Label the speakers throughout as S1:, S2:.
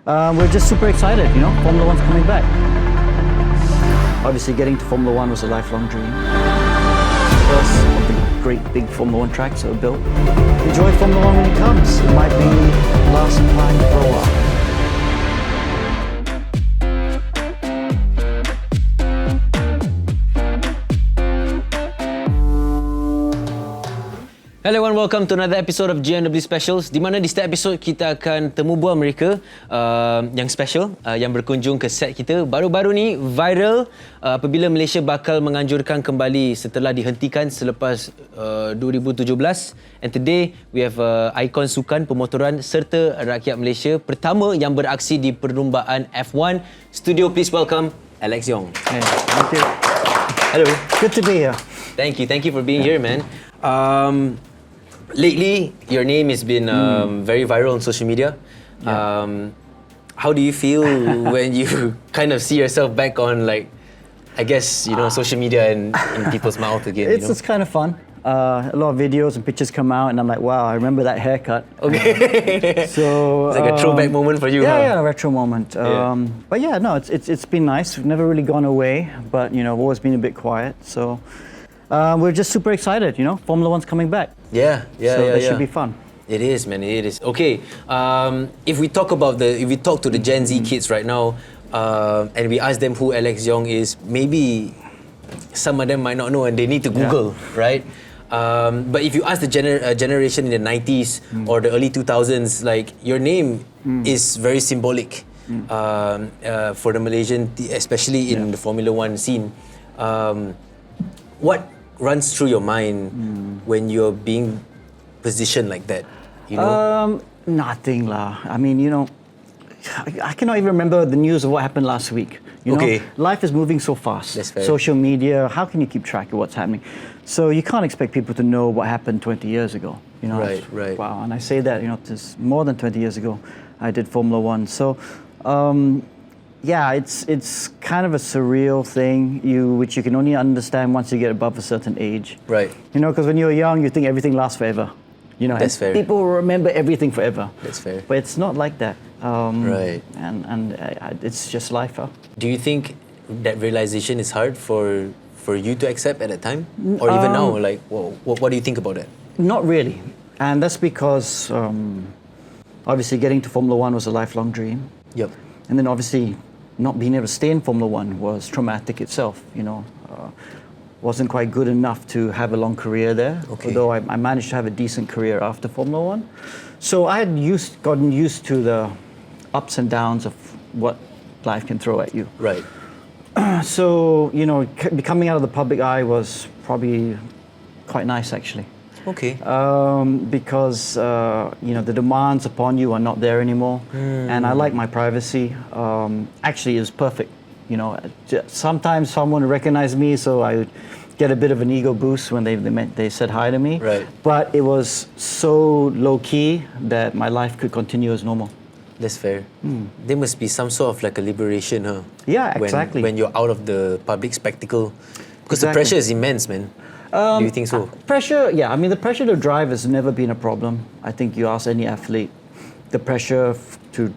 S1: We're just super excited, Formula One's coming back. Obviously, getting to Formula One was a lifelong dream. First of the great big Formula One tracks that were built. Enjoy Formula One when it comes. It might be last time for a while.
S2: Hello and welcome to another episode of GMW Specials, di mana di setiap episod kita akan temu bual mereka yang special, yang berkunjung ke set kita. Baru-baru ni viral apabila Malaysia bakal menganjurkan kembali setelah dihentikan selepas 2017. And today we have ikon sukan pemotoran serta rakyat Malaysia pertama yang beraksi di perlumbaan F1. Studio, please welcome Alex Yoong.
S1: Hey, thank you.
S2: Hello.
S1: Good to be here.
S2: Thank you for being here, man. Lately, your name has been very viral on social media. How do you feel when you kind of see yourself back on, like, I guess, social media and in people's mouth again?
S1: It's kind of fun. A lot of videos and pictures come out, and I'm like, wow, I remember that haircut.
S2: Okay.
S1: So
S2: it's like a throwback moment for you,
S1: yeah, a retro moment. But yeah, no, it's been nice. We've never really gone away, but I've always been a bit quiet. So we're just super excited. Formula One's coming back.
S2: Yeah.
S1: So that should be fun.
S2: It is, man. It is. Okay. If we talk to the Gen Z kids right now, and we ask them who Alex Yoong is, maybe some of them might not know, and they need to Google, right? But if you ask the generation in the 90s or the early 2000s, like, your name is very symbolic for the Malaysian, especially in the Formula One scene. What runs through your mind when you're being positioned like that?
S1: Nothing lah. I mean, I cannot even remember the news of what happened last week.
S2: Okay.
S1: Life is moving so fast.
S2: That's fair.
S1: Social media, how can you keep track of what's happening? So you can't expect people to know what happened 20 years ago.
S2: Right.
S1: Wow, and I say that, it's more than 20 years ago I did Formula One. So, yeah, it's kind of a surreal thing, which you can only understand once you get above a certain age.
S2: Right.
S1: Because when you're young, you think everything lasts forever.
S2: That's fair.
S1: People will remember everything forever.
S2: That's fair.
S1: But it's not like that.
S2: Right.
S1: And it's just life.
S2: Do you think that realization is hard for you to accept at that time? Or even now, like, what do you think about that?
S1: Not really. And that's because, obviously, getting to Formula One was a lifelong dream.
S2: Yep.
S1: And then, obviously, not being able to stay in Formula One was traumatic itself, wasn't quite good enough to have a long career there, although I managed to have a decent career after Formula One. So I had gotten used to the ups and downs of what life can throw at you.
S2: Right.
S1: So, coming out of the public eye was probably quite nice, actually.
S2: Okay.
S1: Because, the demands upon you are not there anymore. And I like my privacy. Actually, it was perfect. Sometimes someone would recognize me, so I would get a bit of an ego boost when they said hi to me.
S2: Right.
S1: But it was so low-key that my life could continue as normal.
S2: That's fair. There must be some sort of like a liberation, huh?
S1: Yeah, exactly.
S2: When you're out of the public spectacle. Because the pressure is immense, man. Do you think so?
S1: Pressure, yeah. I mean, the pressure to drive has never been a problem. I think you ask any athlete, the pressure to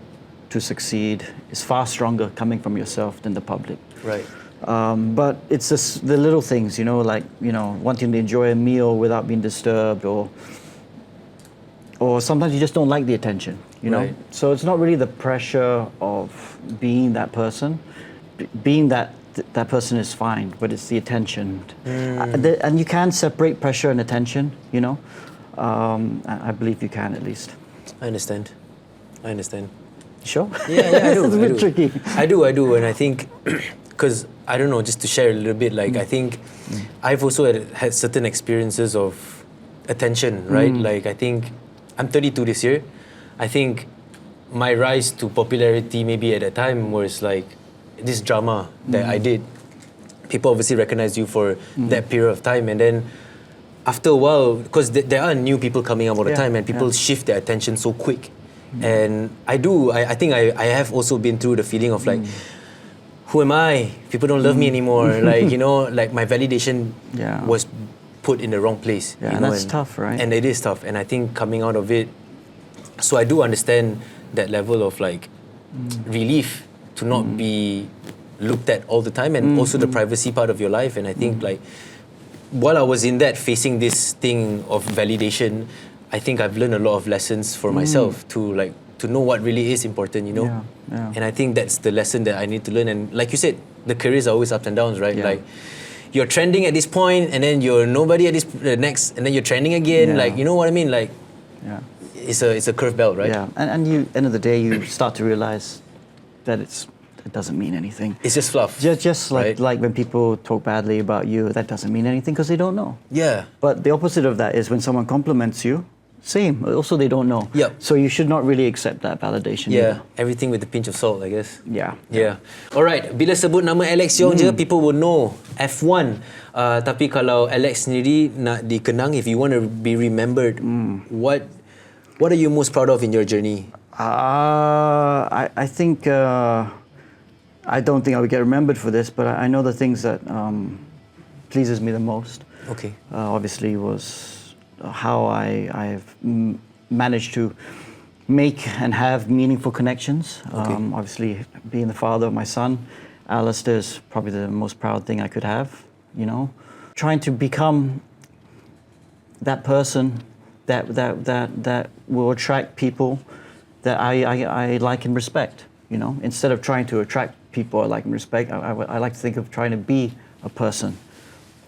S1: succeed is far stronger coming from yourself than the public.
S2: Right.
S1: But it's just the little things, like, wanting to enjoy a meal without being disturbed, or sometimes you just don't like the attention,
S2: Right.
S1: So it's not really the pressure of being that person. Being that person is fine, but it's the attention. And you can separate pressure and attention, I believe you can, at least.
S2: I understand.
S1: Sure?
S2: Yeah, I do.
S1: It's a bit tricky.
S2: I do, and I think, because, I don't know, just to share a little bit, like, I think I've also had certain experiences of attention, right? Like, I think, I'm 32 this year. I think my rise to popularity maybe at that time was like this drama that I did. People obviously recognize you for that period of time, and then after a while, because there are new people coming up all the time, and people shift their attention so quick. And I think I have also been through the feeling of like, who am I? People don't love me anymore. Like, like my validation was put in the wrong place.
S1: Yeah, and that's tough, right?
S2: And it is tough. And I think coming out of it, so I do understand that level of like relief to not be looked at all the time, and also the privacy part of your life. And I think like while I was in that, facing this thing of validation, I think I've learned a lot of lessons for myself to know what really is important, you know. And I think that's the lesson that I need to learn. And like you said, the careers are always ups and downs, right? Like you're trending at this point, and then you're nobody at this next, and then you're trending again. Like, you know what I mean? Like, it's a curve belt, right?
S1: Yeah, and you, end of the day, you start to realize that it doesn't mean anything.
S2: It's just fluff.
S1: Just
S2: right?
S1: like when people talk badly about you, that doesn't mean anything because they don't know.
S2: Yeah.
S1: But the opposite of that is when someone compliments you, same. Also, they don't know.
S2: Yep.
S1: So you should not really accept that validation.
S2: Yeah.
S1: Either.
S2: Everything with a pinch of salt, I guess.
S1: Yeah.
S2: Alright. Bila sebut nama Alex Yoong je, people will know F1. Tapi kalau Alex sendiri nak dikenang, if you want to be remembered, what are you most proud of in your journey?
S1: I think I don't think I would get remembered for this, but I know the things that pleases me the most.
S2: Okay.
S1: Obviously was how I've managed to make and have meaningful connections.
S2: Okay.
S1: Obviously, being the father of my son, Alistair, is probably the most proud thing I could have. You know, trying to become that person that will attract people that I like and respect. You know, instead of trying to attract people I like and respect, I like to think of trying to be a person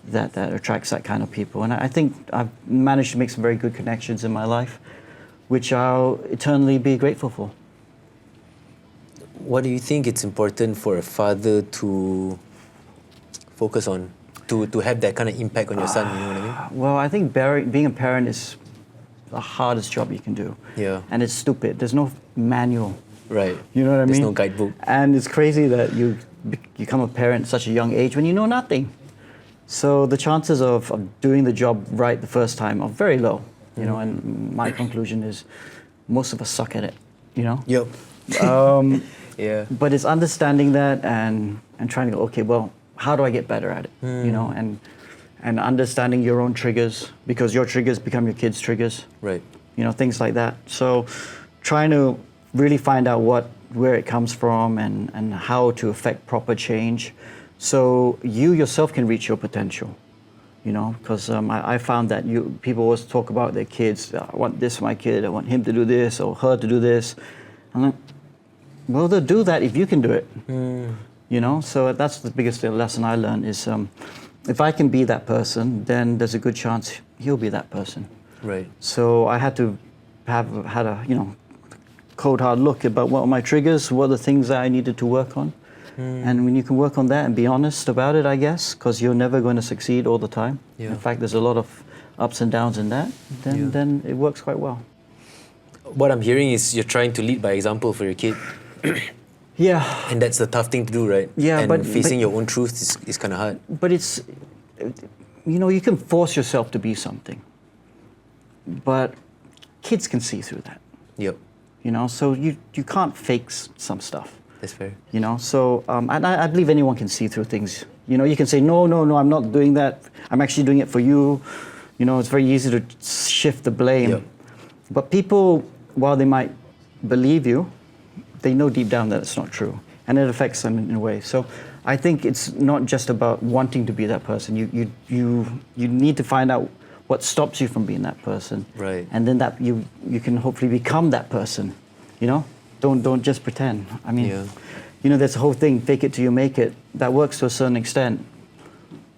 S1: that attracts that kind of people. And I think I've managed to make some very good connections in my life, which I'll eternally be grateful for.
S2: What do you think it's important for a father to focus on, to have that kind of impact on your son, you know what I mean?
S1: Well, I think being a parent is the hardest job you can do.
S2: Yeah.
S1: And it's stupid. There's no manual.
S2: Right.
S1: You know what I mean?
S2: There's no guidebook.
S1: And it's crazy that you become a parent at such a young age when you know nothing. So the chances of doing the job right the first time are very low, you know, and my conclusion is most of us suck at it, you know?
S2: Yep. Yeah.
S1: But it's understanding that and trying to go, okay, well, how do I get better at it, you know? And understanding your own triggers, because your triggers become your kids' triggers.
S2: Right.
S1: You know, things like that. So trying to really find out where it comes from and how to affect proper change. So you yourself can reach your potential, you know, because I found that people always talk about their kids. I want this for my kid. I want him to do this or her to do this. I'm like, well, they'll do that if you can do it, you know. So that's the biggest lesson I learned is if I can be that person, then there's a good chance he'll be that person.
S2: Right.
S1: So I had to had a cold hard look about what are my triggers, what are the things that I needed to work on. And when you can work on that and be honest about it, I guess, because you're never going to succeed all the time.
S2: Yeah.
S1: In fact, there's a lot of ups and downs in that. Then it works quite well.
S2: What I'm hearing is you're trying to lead by example for your kid.
S1: Yeah.
S2: And that's the tough thing to do, right?
S1: Yeah,
S2: and
S1: but
S2: facing your own truth is kind of hard.
S1: But it's, you know, you can force yourself to be something. But kids can see through that.
S2: Yep.
S1: You know, so you can't fake some stuff.
S2: That's fair.
S1: You know, so and I believe anyone can see through things. You know, you can say, no, I'm not doing that. I'm actually doing it for you. You know, it's very easy to shift the blame.
S2: Yep.
S1: But people, while they might believe you, they know deep down that it's not true. And it affects them in a way. So I think it's not just about wanting to be that person. You need to find out what stops you from being that person.
S2: Right.
S1: And then that you can hopefully become that person, you know? Don't just pretend. I mean, you know, there's a whole thing, fake it till you make it. That works to a certain extent,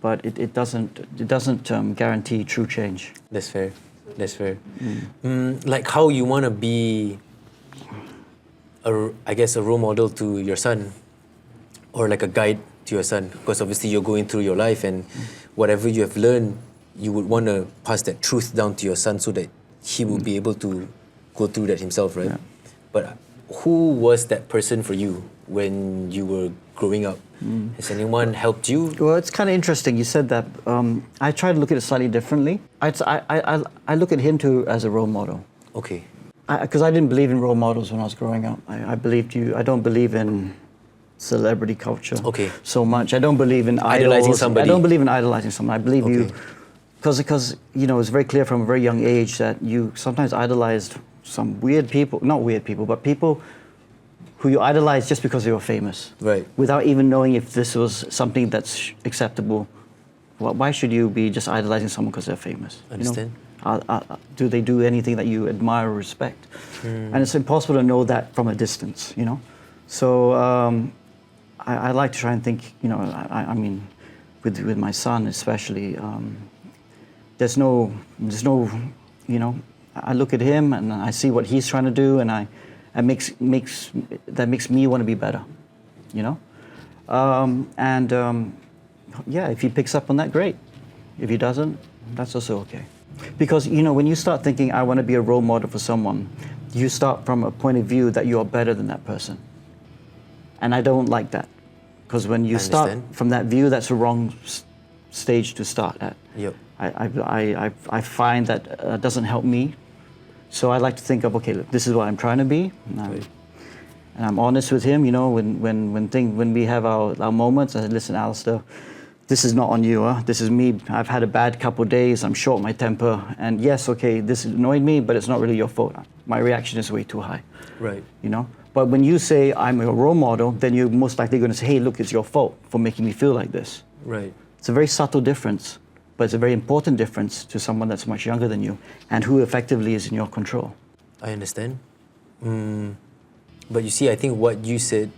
S1: but it doesn't guarantee true change.
S2: That's fair. That's fair. Like how you want to be, I guess, a role model to your son, or like a guide to your son, because obviously you're going through your life and whatever you have learned, you would want to pass that truth down to your son so that he will be able to go through that himself, right?
S1: Yeah.
S2: But who was that person for you when you were growing up? Has anyone helped you?
S1: Well, it's kind of interesting. You said that. I try to look at it slightly differently. I look at him too as a role model.
S2: Okay.
S1: Because I didn't believe in role models when I was growing up. I don't believe in celebrity culture so much. I don't believe in
S2: idolizing
S1: idols.
S2: somebody.
S1: I don't believe in idolizing someone. I believe you, because you know, it's very clear from a very young age that you sometimes idolized some weird people, not weird people, but people who you idolize just because they were famous.
S2: Right.
S1: Without even knowing if this was something that's acceptable. Why should you be just idolizing someone because they're famous?
S2: Understand.
S1: Do they do anything that you admire or respect? And it's impossible to know that from a distance, So I like to try and think, I mean, with my son especially, there's no, I look at him and I see what he's trying to do, and that makes me want to be better, if he picks up on that, great. If he doesn't, that's also okay. Because, when you start thinking, I want to be a role model for someone, you start from a point of view that you are better than that person. And I don't like that. Because when you start from that view, that's the wrong stage to start at.
S2: Yep.
S1: I find that doesn't help me. So I like to think of, okay, look, this is what I'm trying to be. And I'm honest with him, when we have our moments. I said, listen, Alistair, this is not on you, this is me. I've had a bad couple of days, I'm short my temper, and yes, okay, this annoyed me, but it's not really your fault. My reaction is way too high.
S2: Right.
S1: But when you say I'm a role model, then you're most likely going to say, hey, look, it's your fault for making me feel like this.
S2: Right.
S1: It's a very subtle difference, but it's a very important difference to someone that's much younger than you and who effectively is in your control.
S2: I understand. But you see, I think what you said,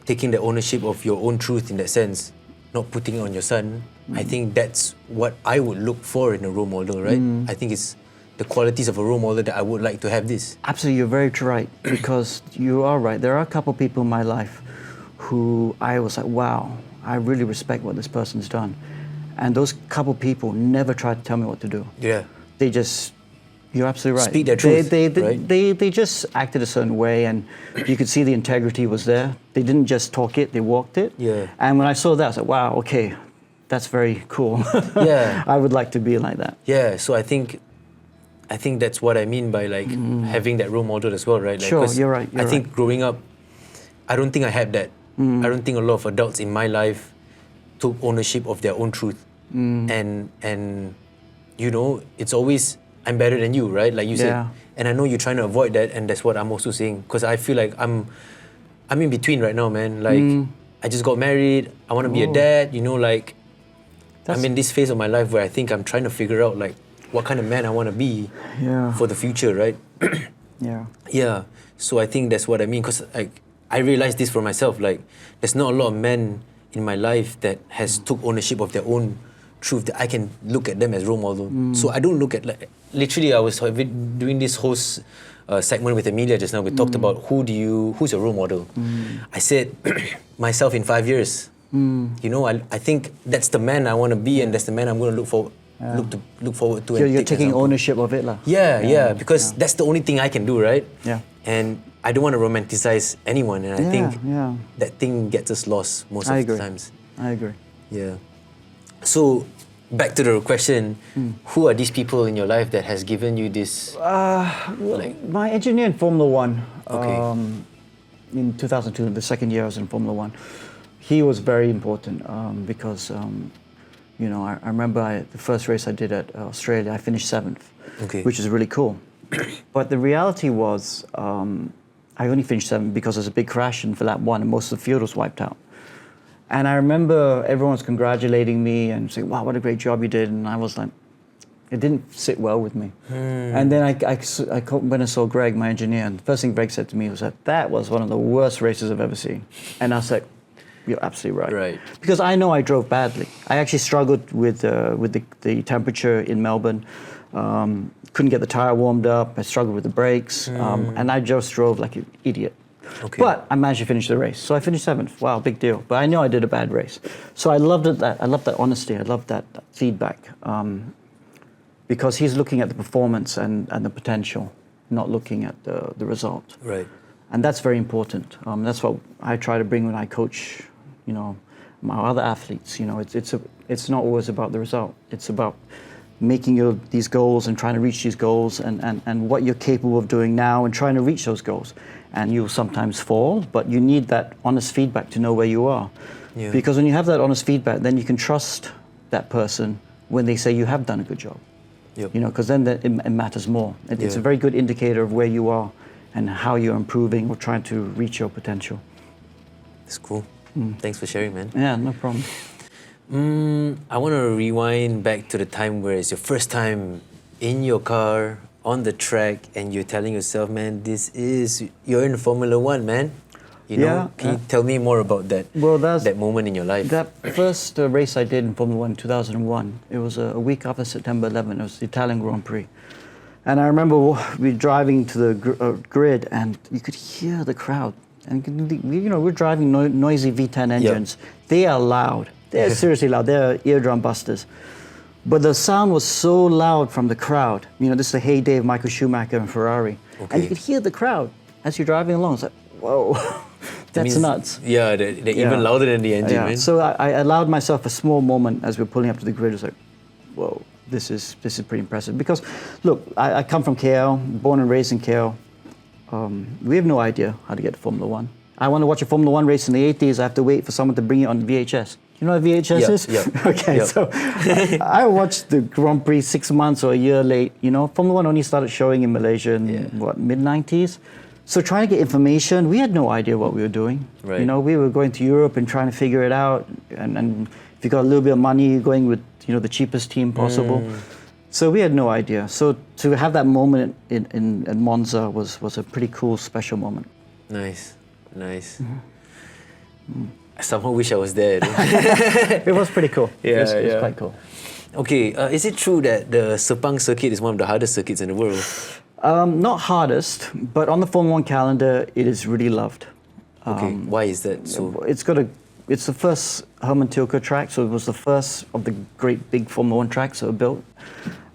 S2: taking the ownership of your own truth in that sense, not putting it on your son, I think that's what I would look for in a role model, right? I think it's the qualities of a role model that I would like to have this.
S1: Absolutely, you're very right, because you are right. There are a couple of people in my life who I was like, wow, I really respect what this person's done. And those couple of people never tried to tell me what to do.
S2: Yeah.
S1: They just, you're absolutely right.
S2: Speak their truth, right?
S1: They just acted a certain way, and you could see the integrity was there. They didn't just talk it, they walked it.
S2: Yeah.
S1: And when I saw that, I was like, wow, okay, that's very cool.
S2: Yeah.
S1: I would like to be like that.
S2: Yeah, so I think that's what I mean by like having that role model as well, right? Like,
S1: Sure, you're right.
S2: I think growing up, I don't think I had that. I don't think a lot of adults in my life took ownership of their own truth. And it's always, I'm better than you, right? Like you said. And I know you're trying to avoid that, and that's what I'm also saying. Because I feel like I'm in between right now, man. Like, I just got married, I want to be a dad, I'm in this phase of my life where I think I'm trying to figure out like what kind of man I want to be for the future, right? Yeah. So I think that's what I mean, because I realized this for myself. Like, there's not a lot of men in my life that has took ownership of their own truth that I can look at them as role model. So I don't look at, like, literally I was doing this whole segment with Amelia just now. We talked about who's your role model. I said myself in 5 years. I think that's the man I want to be, and that's the man I'm going to look forward to.
S1: You're taking ownership of it, lah.
S2: Yeah, because that's the only thing I can do, right?
S1: Yeah.
S2: And I don't want to romanticize anyone, and I think that thing gets us lost most of the times.
S1: I agree.
S2: Yeah. So, back to the question, who are these people in your life that has given you this?
S1: My engineer in Formula One, in 2002, the second year I was in Formula One, he was very important because, I remember the first race I did at Australia, I finished 7th, which is really cool. But the reality was, I only finished 7th because there was a big crash in for lap 1 and most of the field was wiped out. And I remember everyone was congratulating me and saying, wow, what a great job you did. And I was like, it didn't sit well with me. And then when I saw Greg, my engineer, and the first thing Greg said to me was that was one of the worst races I've ever seen. And I was like, you're absolutely right.
S2: Right.
S1: Because I know I drove badly. I actually struggled with the temperature in Melbourne. Couldn't get the tire warmed up. I struggled with the brakes. And I just drove like an idiot. But I managed to finish the race. So I finished 7th. Wow, big deal. But I know I did a bad race. So I loved that. I loved that honesty. I loved that feedback. Because he's looking at the performance and the potential, not looking at the result.
S2: Right.
S1: And that's very important. That's what I try to bring when I coach, my other athletes. It's not always about the result. It's about making these goals and trying to reach these goals and what you're capable of doing now and trying to reach those goals. And you'll sometimes fall, but you need that honest feedback to know where you are. Yeah. Because when you have that honest feedback, then you can trust that person when they say you have done a good job. Yep. Because then it matters more. It's a very good indicator of where you are and how you're improving or trying to reach your potential.
S2: That's cool. Thanks for sharing, man.
S1: Yeah, no problem.
S2: I want to rewind back to the time where it's your first time in your car on the track and you're telling yourself, man, you're in Formula One, man. You know, can you tell me more about that?
S1: Well,
S2: that moment in your life.
S1: That first race I did in Formula One in 2001, it was a week after September 11. It was the Italian Grand Prix. And I remember we were driving to the grid and you could hear the crowd. And we're driving noisy V10 engines. Yep. They are loud. They're seriously loud. They're eardrum busters. But the sound was so loud from the crowd. This is the heyday of Michael Schumacher and Ferrari. Okay. And you could hear the crowd as you're driving along. It's like, whoa, that's nuts.
S2: Yeah, they're even louder than the engine, man.
S1: So I allowed myself a small moment as we were pulling up to the grid. It was like, whoa, this is pretty impressive. Because, look, I come from KL, born and raised in KL. We have no idea how to get to Formula One. I want to watch a Formula One race in the 80s. I have to wait for someone to bring it on VHS. You know what VHS is?
S2: Yep.
S1: Okay, so I watched the Grand Prix 6 months or a year late. Formula One only started showing in Malaysia in, mid-90s? So trying to get information, we had no idea what we were doing.
S2: Right.
S1: We were going to Europe and trying to figure it out. And if you got a little bit of money, going with, the cheapest team possible. So we had no idea. So to have that moment in Monza was a pretty cool, special moment.
S2: Nice. I somehow wish I was there.
S1: It was pretty cool.
S2: Yeah,
S1: it was quite cool.
S2: Okay, is it true that the Sepang circuit is one of the hardest circuits in the world?
S1: Not hardest, but on the Formula One calendar, it is really loved.
S2: Okay, why is that so?
S1: It's the first Herman Tilke track, so it was the first of the great big Formula One tracks that were built.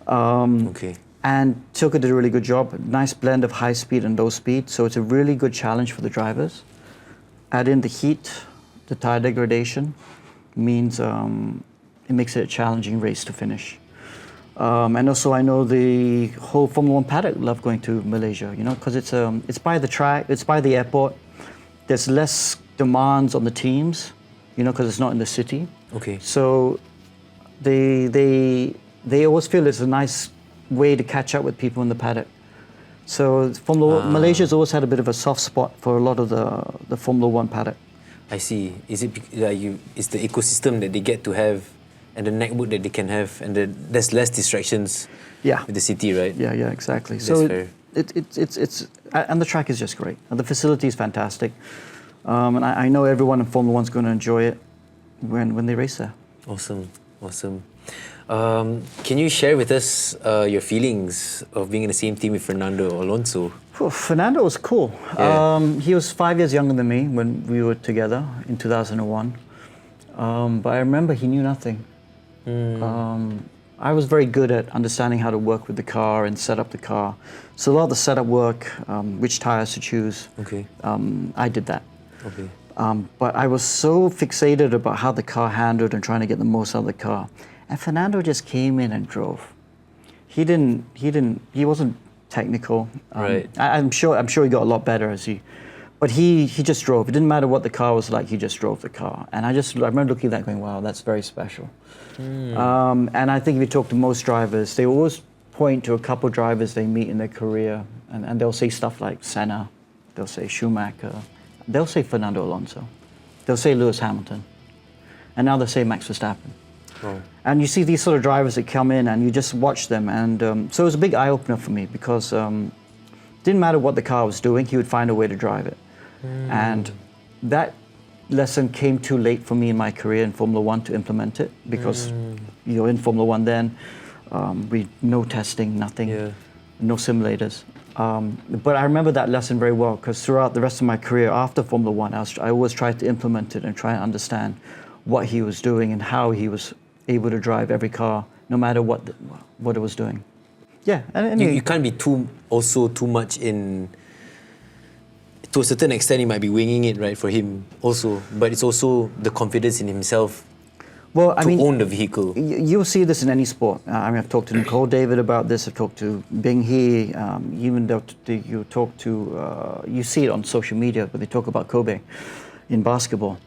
S2: Okay.
S1: And Tilke did a really good job. Nice blend of high speed and low speed, so it's a really good challenge for the drivers. Add in the heat, the tire degradation, means it makes it a challenging race to finish. And also, I know the whole Formula One paddock love going to Malaysia, because it's by the track, it's by the airport. There's less demands on the teams, because it's not in the city.
S2: Okay.
S1: So they always feel it's a nice way to catch up with people in the paddock. So Malaysia's always had a bit of a soft spot for a lot of the Formula One paddock.
S2: I see. Is it it's the ecosystem that they get to have and the network that they can have, and there's less distractions with the city, right?
S1: Yeah, exactly.
S2: That's
S1: so
S2: fair.
S1: It's and the track is just great. And the facility is fantastic. And I know everyone in Formula One's going to enjoy it when they race there.
S2: Awesome. Can you share with us your feelings of being in the same team with Fernando Alonso?
S1: Well, Fernando was cool.
S2: Yeah.
S1: He was 5 years younger than me when we were together in 2001. But I remember he knew nothing. I was very good at understanding how to work with the car and set up the car. So a lot of the setup work, which tires to choose, I did that.
S2: Okay.
S1: But I was so fixated about how the car handled and trying to get the most out of the car. And Fernando just came in and drove. He wasn't technical.
S2: Right.
S1: I'm sure he got a lot better but he just drove. It didn't matter what the car was like, he just drove the car. And I remember looking at that going, wow, that's very special. And I think if you talk to most drivers, they always point to a couple drivers they meet in their career, and they'll say stuff like Senna, they'll say Schumacher, they'll say Fernando Alonso, they'll say Lewis Hamilton, and now they'll say Max Verstappen.
S2: Oh.
S1: And you see these sort of drivers that come in and you just watch them, and so it was a big eye-opener for me because it didn't matter what the car was doing, he would find a way to drive it. And that lesson came too late for me in my career in Formula One to implement it because in Formula One then, no testing, nothing, no simulators. But I remember that lesson very well because throughout the rest of my career after Formula One, I always tried to implement it and try and understand what he was doing and how he was able to drive every car, no matter what it was doing. Yeah, and
S2: you can't be too much in. To a certain extent, he might be winging it, right, for him also. But it's also the confidence in himself to own the vehicle.
S1: You'll see this in any sport. I've talked to Nicole David about this. I've talked to Bing He. You see it on social media, but they talk about Kobe in basketball.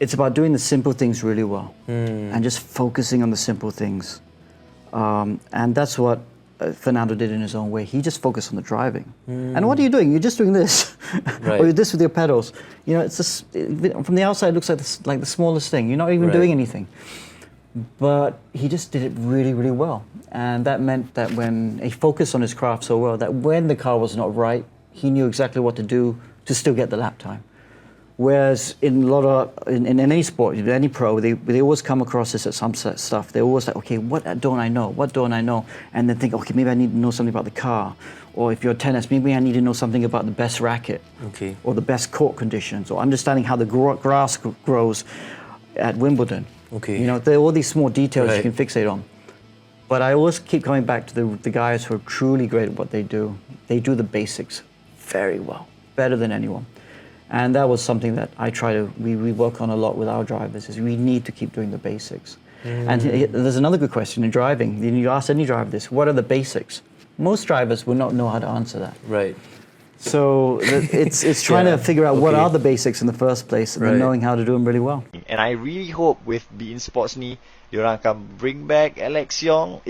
S1: It's about doing the simple things really well and just focusing on the simple things. And that's what Fernando did in his own way. He just focused on the driving. And what are you doing? You're just doing this.
S2: Right.
S1: Or you're this with your pedals. You know, it's just, from the outside, it looks like the smallest thing. You're not even doing anything. But he just did it really, really well. And that meant that when he focused on his craft so well, that when the car was not right, he knew exactly what to do to still get the lap time. Whereas in any sport, in any pro, they always come across this at some stuff. They're always like, okay, what don't I know? What don't I know? And then think, okay, maybe I need to know something about the car. Or if you're tennis, maybe I need to know something about the best racket.
S2: Okay.
S1: Or the best court conditions. Or understanding how the grass grows at Wimbledon.
S2: Okay.
S1: You know, there are all these small details you can fixate on. But I always keep coming back to the guys who are truly great at what they do. They do the basics very well, better than anyone. And that was something that we work on a lot with our drivers, is we need to keep doing the basics. And there's another good question in driving. You ask any driver this, what are the basics? Most drivers will not know how to answer that.
S2: Right.
S1: So it's trying to figure out what are the basics in the first place, and then knowing how to do them really well.
S3: And I really hope with Bein Sports ni, diorang akan bring back Alex Yoong.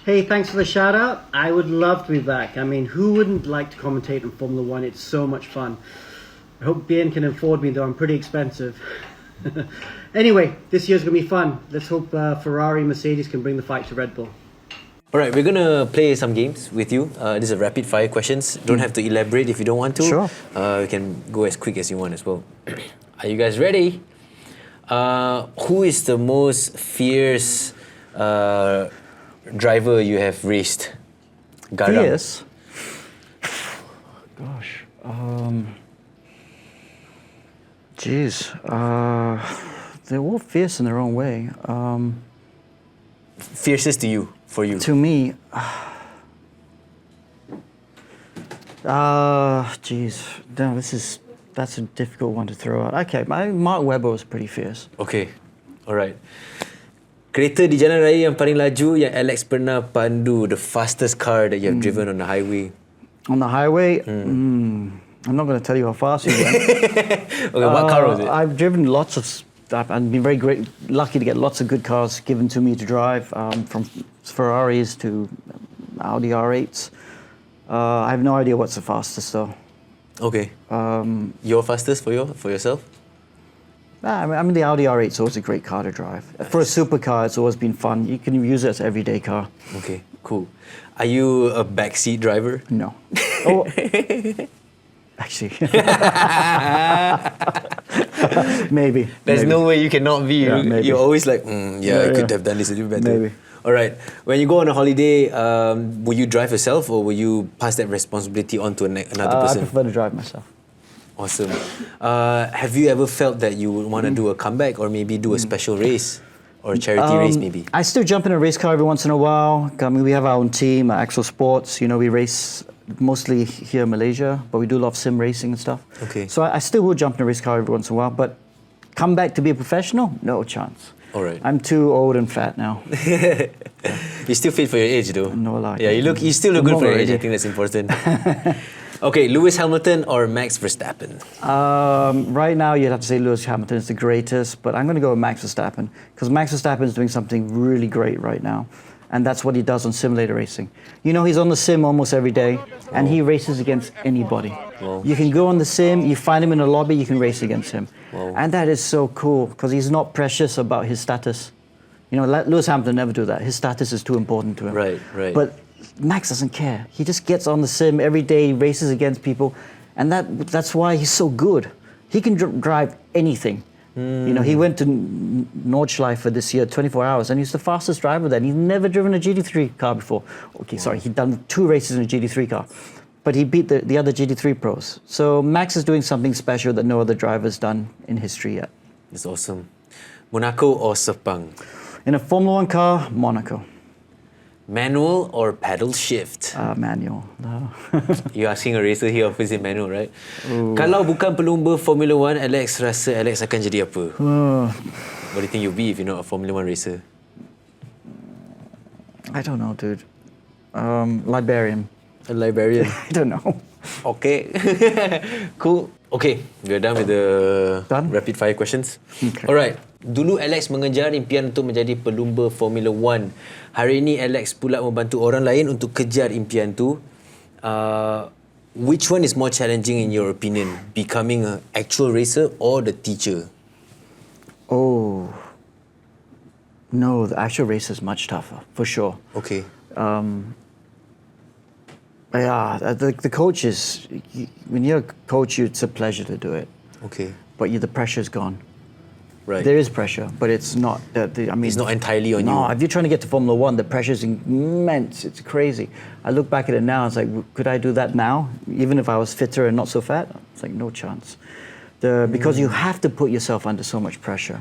S4: Hey, thanks for the shout out. I would love to be back. I mean, who wouldn't like to commentate on Formula One? It's so much fun. I hope Bien can afford me, though I'm pretty expensive. Anyway, this year's going to be fun. Let's hope Ferrari and Mercedes can bring the fight to Red Bull.
S2: All right, we're going to play some games with you. These are rapid fire questions. Don't have to elaborate if you don't want to.
S1: Sure.
S2: You can go as quick as you want as well. Are you guys ready? Who is the most fierce driver you have raced? Garang.
S1: Fierce? Gosh. They're all fierce in their own way.
S2: Fiercest to you, for you?
S1: To me, no, that's a difficult one to throw out. Okay, Mark Webber was pretty fierce.
S2: Okay, alright. Kereta di jalan raya yang paling laju yang Alex pernah pandu, the fastest car that you have driven on the highway.
S1: On the highway, I'm not going to tell you how fast we went.
S2: Okay, what car was it?
S1: I've driven I've been lucky to get lots of good cars given to me to drive, from Ferraris to Audi R8s. I have no idea what's the fastest though.
S2: Okay. Your fastest for yourself?
S1: I mean, the Audi R8 is always a great car to drive. For a supercar, it's always been fun. You can use it as an everyday car.
S2: Okay, cool. Are you a backseat driver?
S1: No. Oh, actually, maybe.
S2: There's no way you cannot be.
S1: Yeah, maybe.
S2: You're always like, I could have done this a little better.
S1: Maybe.
S2: All right. When you go on a holiday, will you drive yourself or will you pass that responsibility on to another
S1: I
S2: person?
S1: prefer to drive myself.
S2: Awesome. Have you ever felt that you would want to do a comeback or maybe do a special race or a charity race maybe?
S1: I still jump in a race car every once in a while. I mean, we have our own team, Axel Sports. You know, we race mostly here in Malaysia, but we do a lot of sim racing and stuff.
S2: Okay.
S1: So I still will jump in a race car every once in a while, but come back to be a professional? No chance.
S2: All right.
S1: I'm too old and fat now.
S2: You're still fit for your age though.
S1: No lie.
S2: Yeah, you still look
S1: I'm
S2: good for your age.
S1: already.
S2: I think that's important. Okay, Lewis Hamilton or Max Verstappen?
S1: Right now, you'd have to say Lewis Hamilton is the greatest, but I'm going to go with Max Verstappen because Max Verstappen is doing something really great right now, and that's what he does on simulator racing. You know, he's on the sim almost every day, and he races against anybody.
S2: Wow.
S1: You can go on the sim, you find him in a lobby, you can race against him.
S2: Wow.
S1: And that is so cool because he's not precious about his status. You know, Lewis Hamilton never do that. His status is too important to him.
S2: Right, right.
S1: But Max doesn't care. He just gets on the sim every day, races against people, and that's why he's so good. He can drive anything. You know, he went to Nordschleife for this year, 24 hours, and he's the fastest driver then. He's never driven a GT3 car before. Okay, sorry, he'd done 2 races in a GT3 car, but he beat the other GT3 pros. So Max is doing something special that no other driver's done in history yet.
S2: That's awesome. Monaco or Sepang?
S1: In a Formula 1 car, Monaco.
S2: Manual or pedal shift?
S1: Manual. No.
S2: You're asking a racer here, obviously manual, right? Kalau bukan pelumba Formula 1, Alex rasa Alex akan jadi apa? What do you think you'll be if you're not a Formula 1 racer?
S1: I don't know, dude. Librarian.
S2: A librarian?
S1: I don't know.
S2: Okay. Cool. Okay, we're done with the rapid fire questions.
S1: Okay.
S2: All right. Dulu Alex mengejar impian untuk menjadi pelumba Formula 1. Hari ini Alex pula membantu orang lain untuk kejar impian tu. Which one is more challenging in your opinion? Becoming an actual racer or the teacher?
S1: Oh, no, the actual race is much tougher, for sure.
S2: Okay.
S1: Yeah, the coach is, when you're a coach, it's a pleasure to do it.
S2: Okay.
S1: But the pressure's gone.
S2: Right.
S1: There is pressure, but it's not that. I mean,
S2: It's not entirely on you.
S1: No, if you're trying to get to Formula One, the pressure's immense. It's crazy. I look back at it now. It's like, could I do that now? Even if I was fitter and not so fat, it's like no chance. Because you have to put yourself under so much pressure.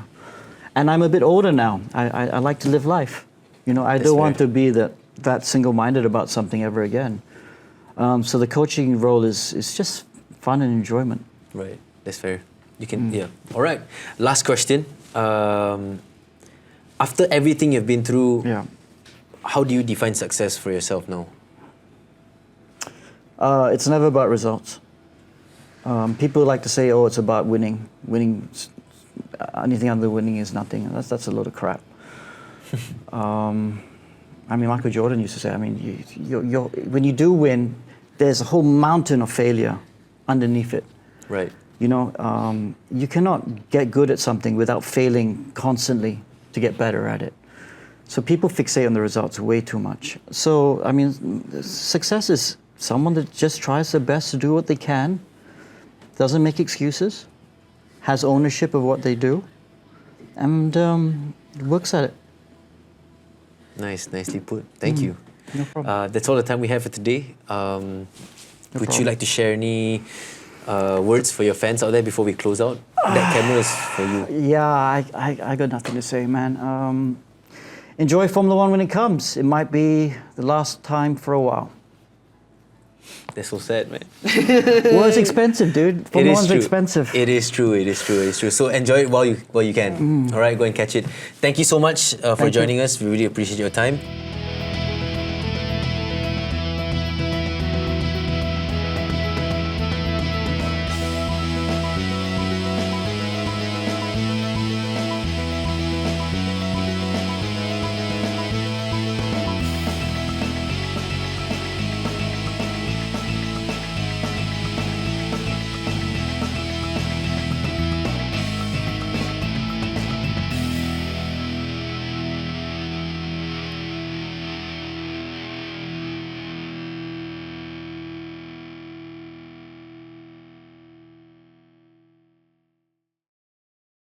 S1: And I'm a bit older now. I like to live life. You know, I
S2: That's
S1: don't want
S2: fair.
S1: to be that single-minded about something ever again. So the coaching role is just fun and enjoyment.
S2: Right, that's fair. You can, yeah. All right, last question. After everything you've been through,
S1: Yeah.
S2: how do you define success for yourself now?
S1: It's never about results. People like to say, "Oh, it's about winning. Winning, anything other than winning is nothing." That's a load of crap. I mean, Michael Jordan used to say, I mean, when you do win, there's a whole mountain of failure underneath it.
S2: Right.
S1: You know, you cannot get good at something without failing constantly to get better at it. So people fixate on the results way too much. So, I mean, success is someone that just tries their best to do what they can, doesn't make excuses, has ownership of what they do, and works at it.
S2: Nice, nicely put. Thank you.
S1: No problem.
S2: That's all the time we have for today. Would you
S1: problem.
S2: like to share any words for your fans out there before we close out? That camera is for you.
S1: Yeah, I got nothing to say, man. Enjoy Formula One when it comes. It might be the last time for a while.
S2: That's so sad, man.
S1: Well, it's expensive, dude. Formula One's
S2: true.
S1: expensive.
S2: It is true. It is true. It is true. So enjoy it while you can. All right, go and catch it. Thank you so much for
S1: Thank you.
S2: joining us. We really appreciate your time.